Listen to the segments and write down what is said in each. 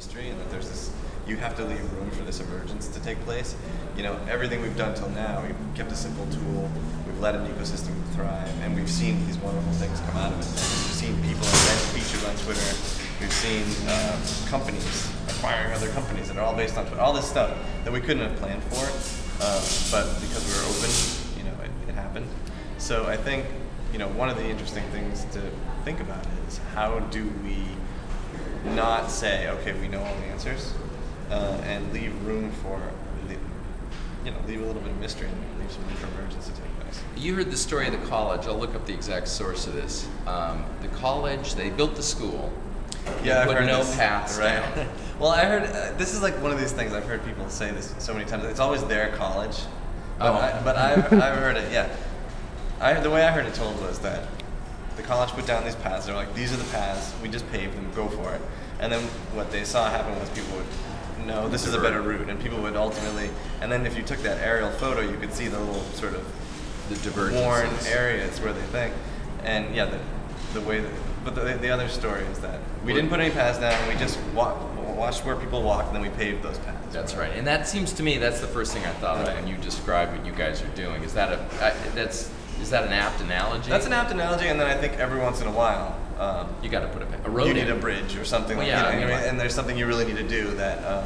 mystery, and that there's this, you have to leave room for this emergence to take place. You know, everything we've done till now, we've kept a simple tool, we've let an ecosystem thrive, and we've seen these wonderful things come out of it. We've seen people featured on Twitter, we've seen companies acquiring other companies that are all based on Twitter, all this stuff that we couldn't have planned for, but because we were open, you know, it happened. So I think, you know, one of the interesting things to think about is how do we not say, okay, we know all the answers, and leave room for, leave a little bit of mystery and leave some room for emergence to take place. You heard the story of the college. I'll look up the exact source of this. The college, they built the school. Yeah, I've put heard no this, paths right? down. Well, I heard, this is like one of these things, I've heard people say this so many times, it's always their college, but I've heard it, yeah. The way I heard it told was that the college put down these paths, they're like, these are the paths, we just paved them, go for it. And then what they saw happen was people would, no, this is a better route, and people would ultimately, and then if you took that aerial photo, you could see the little sort of worn areas where they think, and yeah, the way that, but the other story is that we didn't put any paths down, we just watched where people walked, and then we paved those paths. That's right, and that seems to me, that's the first thing I thought of when you described what you guys are doing. Is that is that an apt analogy? That's an apt analogy, and then I think every once in a while, you got to put a road you need in. a bridge or something Well, like yeah, that. I mean, And there's something you really need to do that,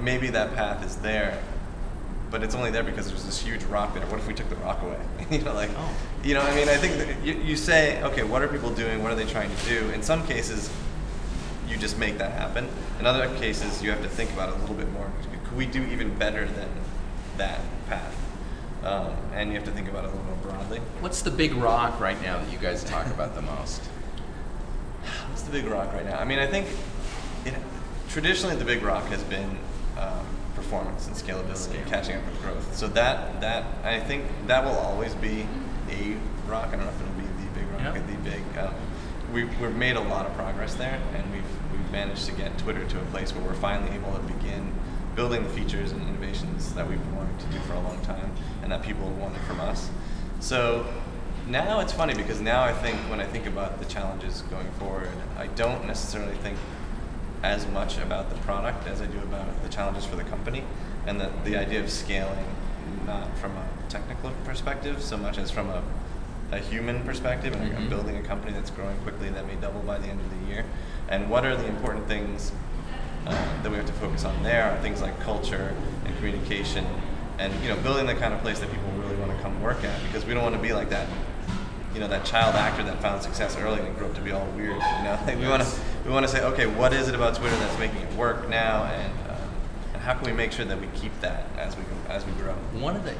maybe that path is there, but it's only there because there's this huge rock there. What if we took the rock away? I think that you say, okay, what are people doing? What are they trying to do? In some cases, you just make that happen. In other cases, you have to think about it a little bit more. Could we do even better than that path? And you have to think about it a little more broadly. What's the big rock right now that you guys talk about the most? What's the big rock right now? I mean, I think traditionally the big rock has been performance and scalability and catching up with growth. So that I think that will always be a rock. I don't know if it'll be the big rock or the big. We've made a lot of progress there, and we've managed to get Twitter to a place where we're finally able to begin building the features and innovations that we've been wanting to do for a long time, and that people wanted from us. So now it's funny because now I think when I think about the challenges going forward, I don't necessarily think as much about the product as I do about the challenges for the company, and the idea of scaling not from a technical perspective so much as from a human perspective. And I'm building a company that's growing quickly that may double by the end of the year. And what are the important things that we have to focus on there are things like culture and communication, and building the kind of place that people really want to come work at, because we don't want to be like that that child actor that found success early and grew up to be all weird. We want to say, okay, what is it about Twitter that's making it work now, and how can we make sure that we keep that as we grow? One of the